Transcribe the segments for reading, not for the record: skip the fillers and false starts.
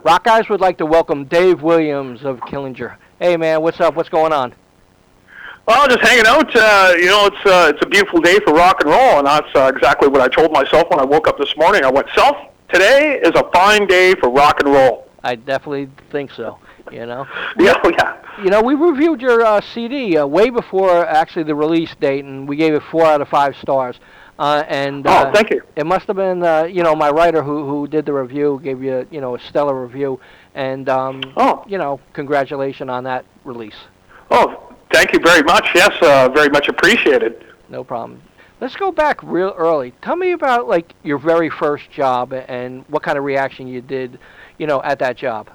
Rockeyez would like to welcome Dave Williams of Killinger. Hey, man, what's up? What's going on? Well, just hanging out. It's a beautiful day for rock and roll, and that's exactly what I told myself when I woke up this morning. I went, self, today is a fine day for rock and roll. I definitely think so. Yeah. We reviewed your CD way before actually the release date, and we gave it 4 out of 5 stars. Thank you. It must have been, my writer who did the review gave you, a stellar review, and congratulations on that release. Oh, thank you very much. Yes, very much appreciated. No problem. Let's go back real early. Tell me about your very first job and what kind of reaction you did, at that job.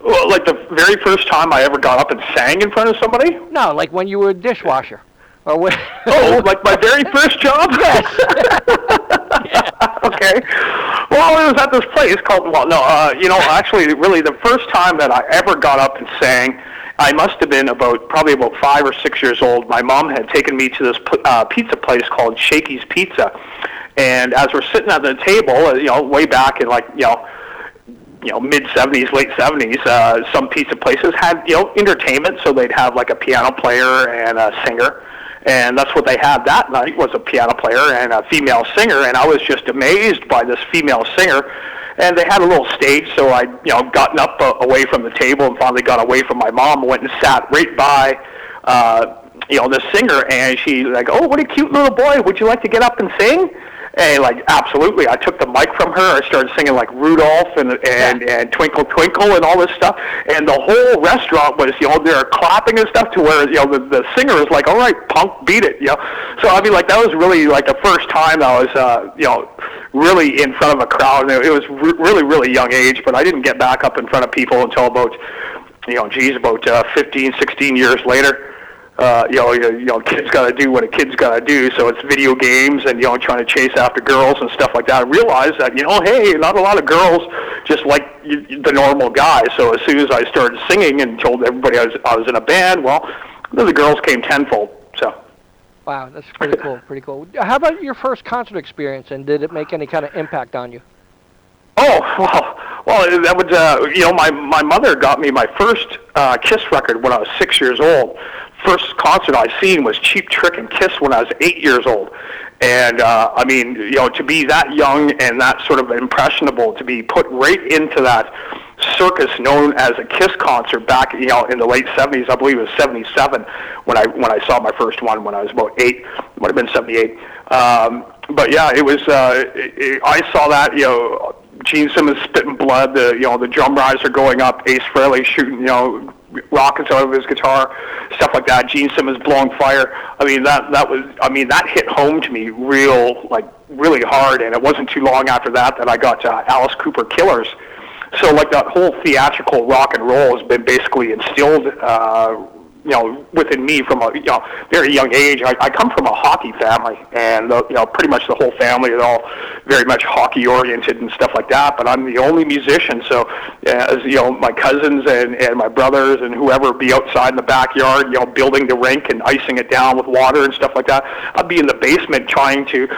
Well, the very first time I ever got up and sang in front of somebody? No, when you were a dishwasher. Or when my very first job? Yes. Yeah. Okay. Well, it was at this place called, actually, really the first time that I ever got up and sang, I must have been probably about 5 or 6 years old. My mom had taken me to this pizza place called Shakey's Pizza. And as we're sitting at the table, way back in mid-70s, late 70s, some pizza places had, entertainment, so they'd have a piano player and a singer. And that's what they had that night, was a piano player and a female singer, and I was just amazed by this female singer. And they had a little stage, so I, gotten up away from the table and finally got away from my mom, went and sat right by, the singer, and she oh, what a cute little boy, would you like to get up and sing? And absolutely, I took the mic from her. I started singing Rudolph and Twinkle Twinkle and all this stuff. And the whole restaurant was, they're clapping and stuff to where, the singer is all right, punk, beat it, So, I mean, that was really, the first time I was, really in front of a crowd. And it was really, really young age, but I didn't get back up in front of people until about, about 15, 16 years later. Kid's got to do what a kid's got to do. So it's video games and, trying to chase after girls and stuff like that. I realized that, hey, not a lot of girls just like the normal guy. So as soon as I started singing and told everybody I was in a band, well, the girls came tenfold. So. Wow, that's pretty cool, pretty cool. How about your first concert experience, and did it make any kind of impact on you? Oh, well, that was, my mother got me my first Kiss record when I was 6 years old. First concert I seen was Cheap Trick and Kiss when I was 8 years old. And, to be that young and that sort of impressionable, to be put right into that circus known as a Kiss concert back, in the late 70s, I believe it was 77 when I saw my first one when I was about 8. It might have been 78. But yeah, it was, I saw that, Gene Simmons spitting blood, the drum riser going up, Ace Frehley shooting, rockets out of his guitar, stuff like that. Gene Simmons blowing fire. I mean, that hit home to me really hard. And it wasn't too long after that I got Alice Cooper Killers. So that whole theatrical rock and roll has been basically instilled, within me from a very young age. I come from a hockey family, and pretty much the whole family is all very much hockey oriented and stuff like that. But I'm the only musician, so as my cousins and my brothers and whoever be outside in the backyard, building the rink and icing it down with water and stuff like that. I'd be in the basement trying to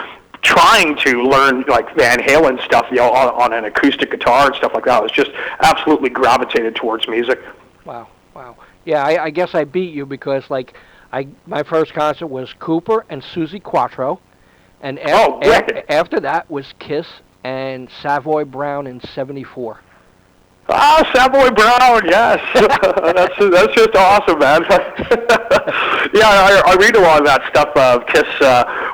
learn Van Halen stuff, on an acoustic guitar and stuff like that. I was just absolutely gravitated towards music. Wow. Yeah, I guess I beat you because my first concert was Cooper and Susie Quattro, and after that was Kiss and Savoy Brown in '74. Ah, Savoy Brown, yes. that's just awesome, man. Yeah, I read a lot of that stuff of Kiss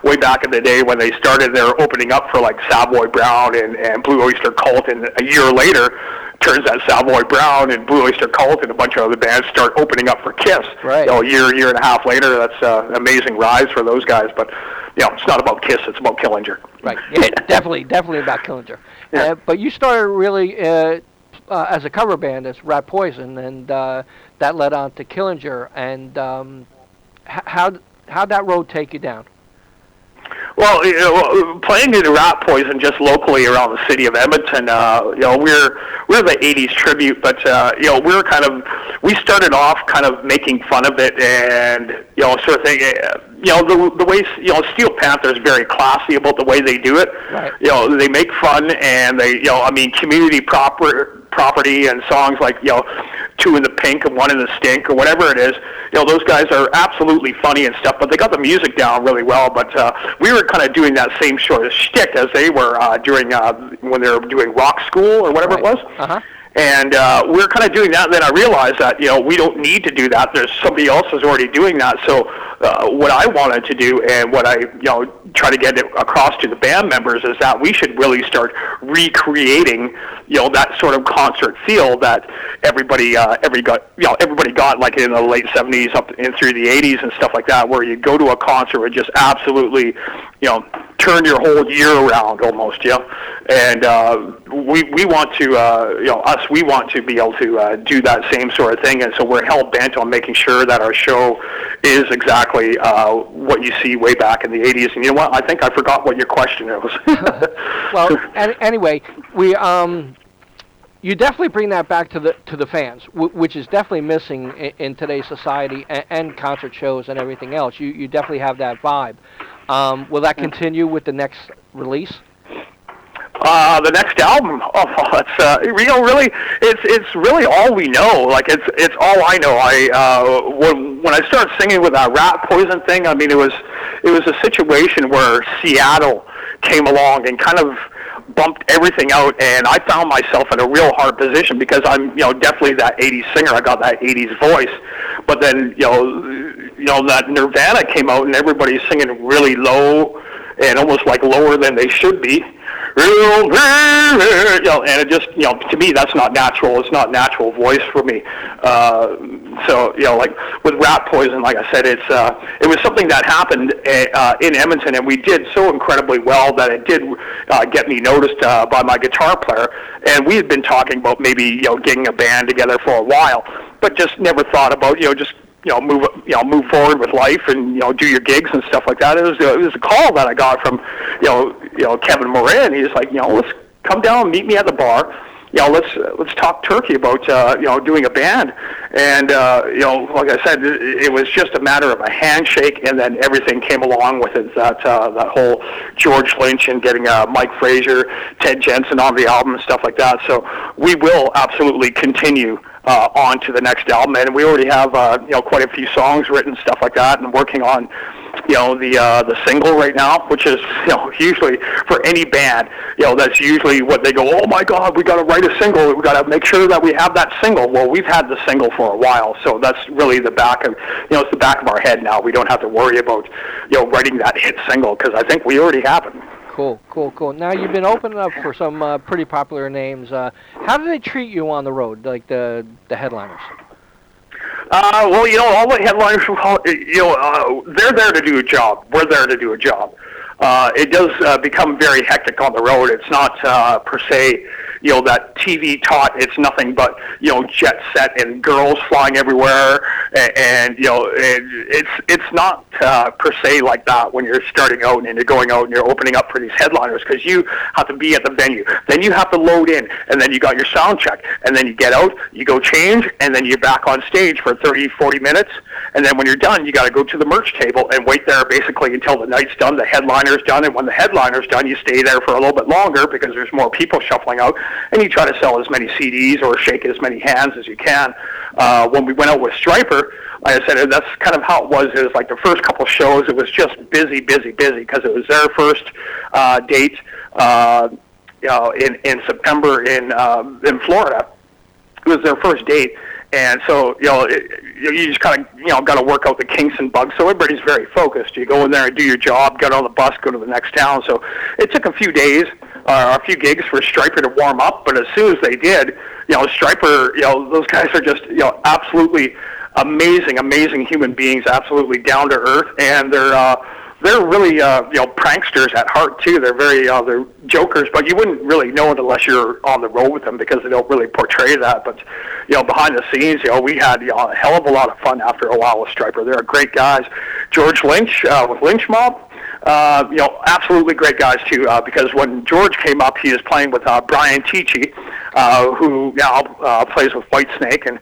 way back in the day when they started their opening up for Savoy Brown and Blue Oyster Cult, and a year later, turns out Savoy Brown and Blue Oyster Cult and a bunch of other bands start opening up for Kiss. Right. A year and a half later, that's an amazing rise for those guys. But it's not about Kiss; it's about Killinger. Right. Yeah, definitely about Killinger. Yeah. But you started really as a cover band as Rat Poison, and that led on to Killinger. And how'd that road take you down? Well, playing in Rat Poison just locally around the city of Edmonton, we're the '80s tribute, but we started off kind of making fun of it, and sort of thing. The way Steel Panther is very classy about the way they do it. Right. They make fun, and they community property and songs like Two in the Pink and One in the Stink or whatever it is. Those guys are absolutely funny and stuff, but they got the music down really well. But we were kind of doing that same sort of shtick as they were during when they were doing Rock School or whatever it was. Uh-huh. And we were kind of doing that, and then I realized that, we don't need to do that. There's somebody else who's already doing that. So what I wanted to do, and what I, try to get it across to the band members, is that we should really start recreating, that sort of concert feel that everybody got like in the late 70s up and through the 80s and stuff like that, where you go to a concert and just absolutely, turn your whole year around almost, And we want to, we want to be able to do that same sort of thing, and so we're hell-bent on making sure that our show is exactly what you see way back in the 80s. And you know what? I think I forgot what your question was. Well, anyway, we you definitely bring that back to the fans, which is definitely missing in today's society and concert shows and everything else. You definitely have that vibe. Will that continue with the next release? The next album, really, it's really all we know. Like it's all I know. When I started singing with that Rat Poison thing, I mean, it was a situation where Seattle came along and kind of bumped everything out, and I found myself in a real hard position because I'm, definitely that 80s singer. I got that 80s voice, but then, that Nirvana came out and everybody's singing really low and almost like lower than they should be. And it just, to me, that's not natural. It's not natural voice for me. So, like with Rat Poison, like I said, it was something that happened in Edmonton, and we did so incredibly well that it did get me noticed by my guitar player. And we had been talking about maybe, getting a band together for a while, but just never thought about, move forward with life and do your gigs and stuff like that. It was a call that I got from Kevin Morin. He's like, let's come down and meet me at the bar. Let's talk turkey about doing a band. And like I said, it was just a matter of a handshake, and then everything came along with it. That whole George Lynch and getting Mike Frazier, Ted Jensen on the album and stuff like that. So we will absolutely continue on to the next album, and we already have quite a few songs written, stuff like that, and working on the single right now, which is usually for any band, that's usually what they go, oh my God, we got to write a single, we got to make sure that we have that single. Well, we've had the single for a while, so that's really the back of it's the back of our head now. We don't have to worry about writing that hit single, because I think we already have it. Cool. Now, you've been opening up for some pretty popular names. How do they treat you on the road, like the headliners? Well, all the headliners, they're there to do a job. We're there to do a job. It does become very hectic on the road. It's not per se, that TV taught. It's nothing but, jet set and girls flying everywhere. And it's not per se like that when you're starting out and you're going out and you're opening up for these headliners, because you have to be at the venue. Then you have to load in, and then you got your sound check, and then you get out, you go change, and then you're back on stage for 30, 40 minutes. And then when you're done, you got to go to the merch table and wait there basically until the night's done, the headliner's done. And when the headliner's done, you stay there for a little bit longer because there's more people shuffling out, and you try to sell as many CDs or shake as many hands as you can. When we went out with Stryper, like I said, that's kind of how it was. It was like the first couple shows, it was just busy, because it was their first date, in September in Florida. It was their first date. And so, you just kind of, got to work out the kinks and bugs. So everybody's very focused. You go in there and do your job, get on the bus, go to the next town. So it took a few days, a few gigs for Stryper to warm up. But as soon as they did, Stryper, those guys are just, absolutely amazing human beings, absolutely down to earth. And they're really, pranksters at heart too. They're very, they're jokers, but you wouldn't really know it unless you're on the road with them, because they don't really portray that. But, behind the scenes, we had a hell of a lot of fun after a while with Stryper. They're great guys. George Lynch with Lynch Mob. Absolutely great guys too. Because when George came up, he was playing with Brian Tichy, who now plays with Whitesnake, and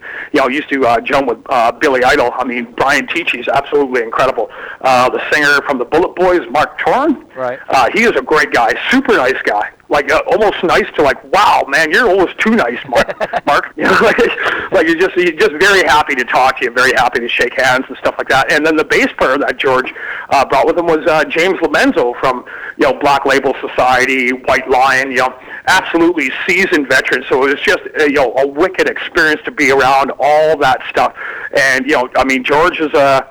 used to jump with Billy Idol. I mean, Brian Tichy is absolutely incredible. The singer from the Bullet Boys, Mark Torn. Right. He is a great guy, super nice guy. Like almost nice to like, wow, man, you're almost too nice, Mark. Mark, like you're just very happy to talk to you, very happy to shake hands and stuff like that. And then the bass player that George brought with him was James Lomenzo from Black Label Society, White Lion, absolutely seasoned veteran. So it was just a wicked experience to be around all that stuff. And I mean, George is a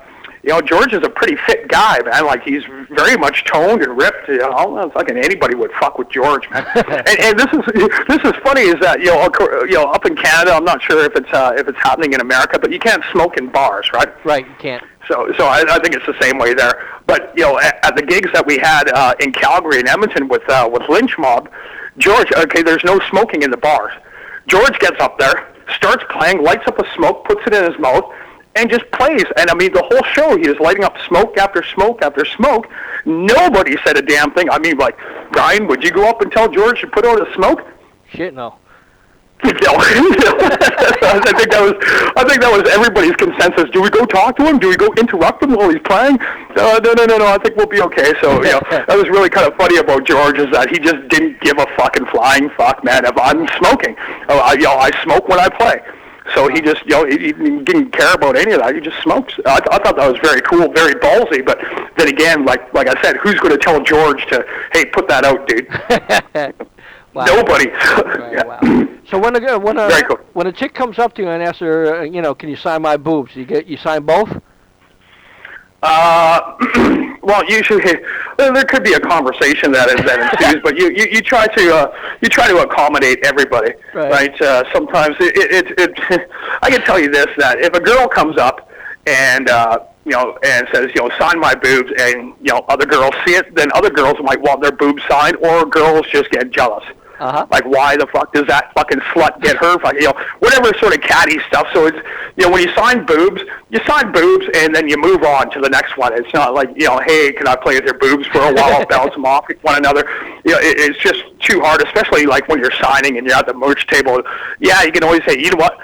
pretty fit guy, man. Like, he's very much toned and ripped. Fucking anybody would fuck with George, man. and this is funny is that up in Canada, I'm not sure if it's happening in America, but you can't smoke in bars, right? Right, you can't. So I think it's the same way there. But at the gigs that we had in Calgary and Edmonton with Lynch Mob, George, there's no smoking in the bars. George gets up there, starts playing, lights up a smoke, puts it in his mouth, and just plays. And I mean, the whole show, he was lighting up smoke after smoke after smoke. Nobody said a damn thing. I mean, like, Brian, would you go up and tell George to put out a smoke? Shit, no. I think that was everybody's consensus. Do we go talk to him? Do we go interrupt him while he's playing? No. I think we'll be okay. So that was really kind of funny about George, is that he just didn't give a fucking flying fuck, man. If I'm smoking, I smoke when I play. So he just, he didn't care about any of that. He just smokes. I thought that was very cool, very ballsy. But then again, like I said, who's going to tell George to, hey, put that out, dude? Wow. Nobody. Right, yeah. Wow. So when a chick comes up to you and asks her, can you sign my boobs? You sign both? Well, usually there could be a conversation that ensues, but you try to accommodate everybody, right? Sometimes I can tell you this, that if a girl comes up and and says, sign my boobs, and other girls see it, then other girls might want their boobs signed, or girls just get jealous. Uh-huh. Like, why the fuck does that fucking slut get her? Whatever sort of catty stuff. So it's, when you sign boobs, and then you move on to the next one. It's not like, hey, can I play with your boobs for a while? I'll bounce them off one another. It's just too hard, especially like when you're signing and you're at the merch table. Yeah, you can always say, you know what?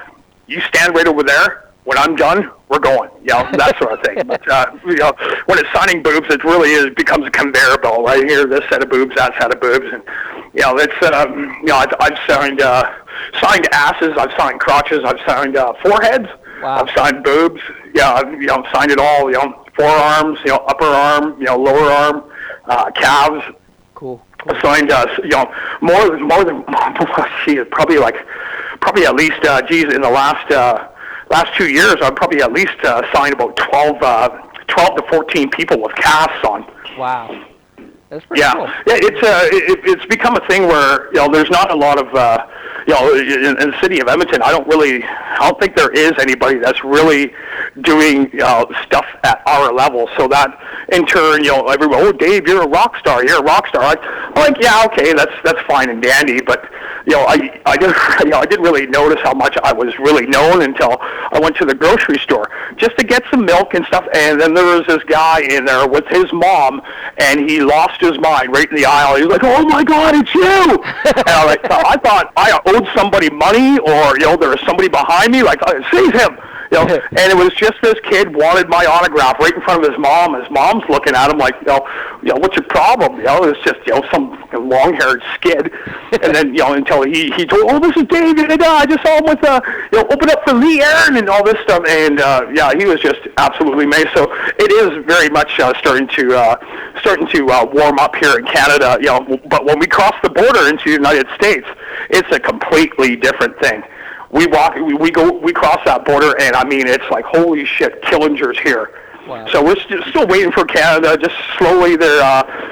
You stand right over there. When I'm done, we're going. That sort of thing. But when it's signing boobs, it really becomes a conveyor belt. Right here, this set of boobs, that set of boobs, and it's I've signed asses, I've signed crotches, I've signed foreheads, wow. I've signed boobs. I've signed it all. Forearms, upper arm, lower arm, calves. Cool. I've signed more than probably at least in the last 2 years, I've probably at least signed about 12 to 14 people with casts on. Wow. That's pretty cool. Yeah, it's become a thing where there's not a lot of in the city of Edmonton. I don't think there is anybody that's really doing stuff at our level. So that in turn, everyone, oh, Dave, you're a rock star. I'm like, yeah, okay, that's fine and dandy, but I didn't really notice how much I was really known until I went to the grocery store just to get some milk and stuff. And then there was this guy in there with his mom, and he lost his mind right in the aisle. He was like, "Oh my God, it's you!" And I thought I owed somebody money, or there was somebody behind me. Like, save him. And it was just this kid wanted my autograph right in front of his mom. His mom's looking at him like, what's your problem? It's just, some long-haired skid. And then, until he told, oh, this is David, and I just saw him with, open up for Lee Aaron and all this stuff. And, he was just absolutely amazing. So it is very much starting to warm up here in Canada, but when we cross the border into the United States, it's a completely different thing. We cross that border, and I mean, it's like, holy shit, Killinger's here. Wow. So we're still waiting for Canada. Just slowly, they're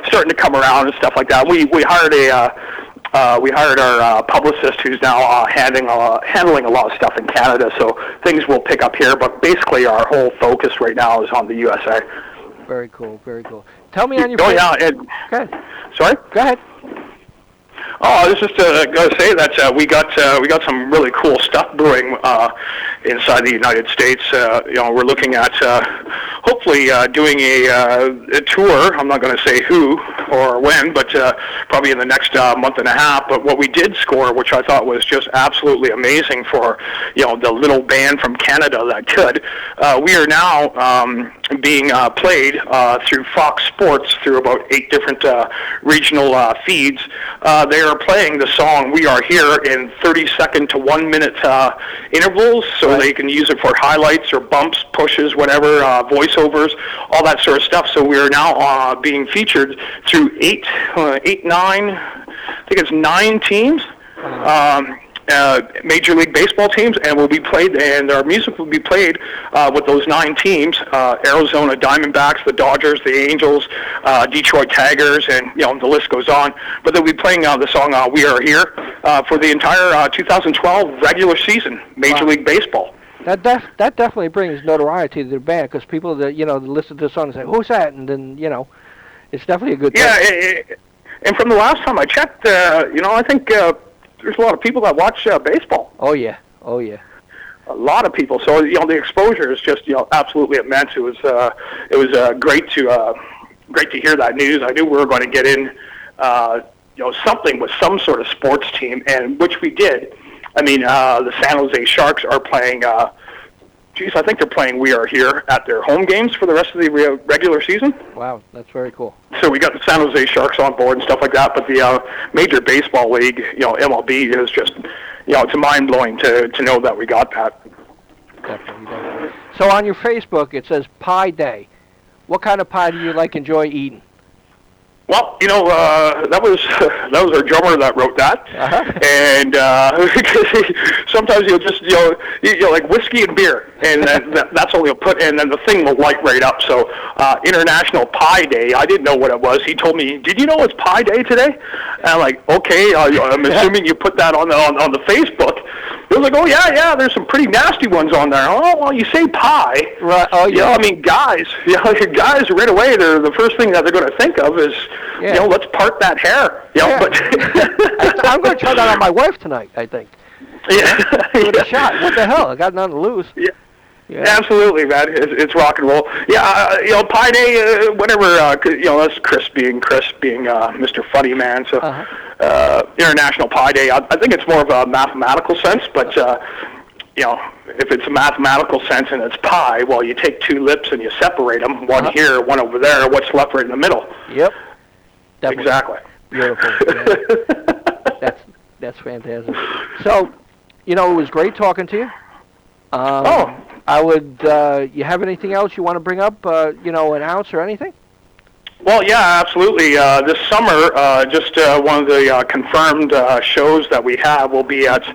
starting to come around and stuff like that. We hired our publicist, who's now handling a lot of stuff in Canada. So things will pick up here, but basically, our whole focus right now is on the USA. Very cool, very cool. Tell me on your. Oh yeah. Go ahead. Sorry. Go ahead. Oh, I was just going to say that we got some really cool stuff brewing inside the United States. We're looking at hopefully doing a tour. I'm not going to say who or when, but probably in the next month and a half. But what we did score, which I thought was just absolutely amazing for the little band from Canada that could. We are now being played through Fox Sports through about 8 different regional feeds. They are playing the song "We Are Here" in 30-second to 1-minute intervals, so they can use it for highlights or bumps, pushes, whatever, voiceovers, all that sort of stuff. So we are now being featured through 9 teams. Major League Baseball teams, and will be played, and our music will be played with those 9 teams: Arizona Diamondbacks, the Dodgers, the Angels, Detroit Tigers, and the list goes on. But they'll be playing the song "We Are Here" for the entire 2012 regular season, Major League Baseball. That definitely brings notoriety to the band, because people that listen to the song and say, "Who's that?" and then it's definitely a good thing. Yeah, and from the last time I checked, I think. There's a lot of people that watch baseball. Oh yeah. A lot of people. So the exposure is just absolutely immense. It was great to hear that news. I knew we were going to get in something with some sort of sports team, and which we did. I mean, the San Jose Sharks are playing. I think they're playing "We Are Here" at their home games for the rest of the regular season. Wow, that's very cool. So we got the San Jose Sharks on board and stuff like that. But the Major Baseball League, MLB, is just, it's mind-blowing to know that we got that. Definitely. So on your Facebook, it says Pie Day. What kind of pie do you enjoy eating? Well, that was our drummer that wrote that, and sometimes he'll just like whiskey and beer, and that's all he'll put, and then the thing will light right up. So International Pie Day, I didn't know what it was. He told me, "Did you know it's Pie Day today?" And I'm like, "Okay, I'm assuming you put that on the Facebook." He was like, "Oh yeah, there's some pretty nasty ones on there." Oh well, you say pie, right? Oh yeah. I mean, guys right away, the first thing that they're going to think of is. Yeah. Let's part that hair. But I'm going to try that on my wife tonight, I think. Yeah. Give it a shot. What the hell? I got nothing to lose. Yeah. Absolutely, man. It's rock and roll. Yeah, Pie Day, whenever, that's Chris being Mr. Funny Man. So International Pie Day, I think it's more of a mathematical sense, but, if it's a mathematical sense and it's pie, well, you take 2 lips and you separate them, one here, one over there, what's left right in the middle. Yep. Definitely. Exactly. Beautiful. Yeah. That's fantastic. So, it was great talking to you. I would. You have anything else you want to bring up? Announce or anything? Well, yeah, absolutely. This summer, just one of the confirmed shows that we have will be at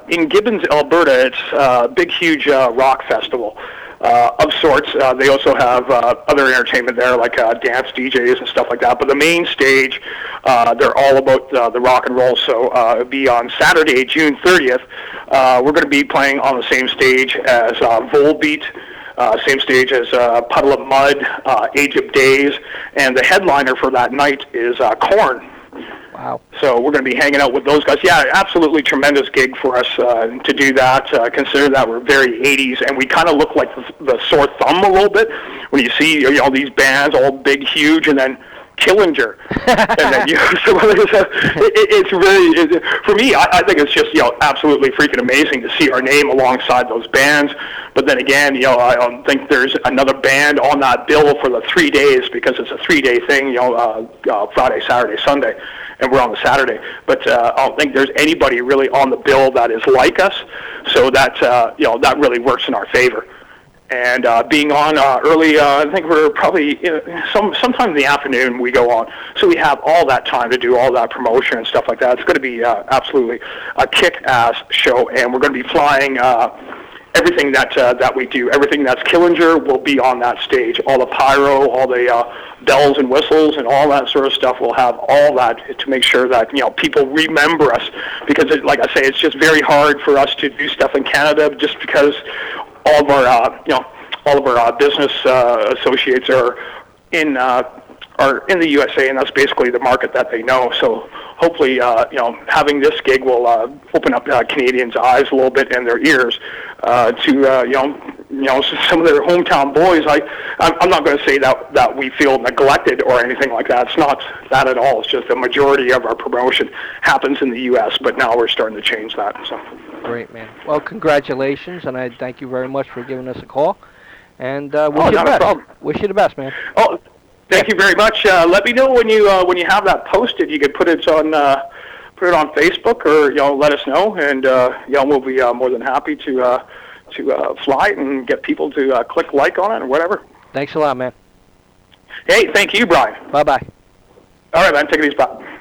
in Gibbons, Alberta. It's a big, huge rock festival. Of sorts. They also have other entertainment there, like dance DJs and stuff like that. But the main stage, they're all about the rock and roll. So it'll be on Saturday, June 30th. We're going to be playing on the same stage as Volbeat, same stage as Puddle of Mud, Age of Days, and the headliner for that night is Korn. Wow. So we're going to be hanging out with those guys. Yeah, absolutely tremendous gig for us to do that. Consider that we're very 80s, and we kind of look like the sore thumb a little bit when you see these bands all big, huge, and then Killinger. And then it's really, for me, I think it's just absolutely freaking amazing to see our name alongside those bands. But then again, I don't think there's another band on that bill for the 3 days, because it's a 3-day thing. Friday, Saturday, Sunday. And we're on the Saturday, but I don't think there's anybody really on the bill that is like us. So that that really works in our favor. And being on early, I think we're probably sometime in the afternoon we go on. So we have all that time to do all that promotion and stuff like that. It's going to be absolutely a kick-ass show, and we're going to be flying. Everything that we do, everything that's Killinger will be on that stage. All the pyro, all the bells and whistles, and all that sort of stuff. We'll have all that to make sure that people remember us, because like I say, it's just very hard for us to do stuff in Canada, just because all of our business associates are in are in the USA, and that's basically the market that they know. So hopefully, having this gig will open up Canadians' eyes a little bit and their ears to some of their hometown boys. I'm not going to say that we feel neglected or anything like that. It's not that at all. It's just the majority of our promotion happens in the U.S., but now we're starting to change that. So. Great, man. Well, congratulations, and I thank you very much for giving us a call. And wish you the not best. a problem. Wish you the best, man. Oh, thank you very much. Let me know when you have that posted. You could put it on Facebook, or let us know, and we'll be more than happy to fly it and get people to click like on it or whatever. Thanks a lot, man. Hey, thank you, Brian. Bye-bye. All right, man. Take it easy. Bye.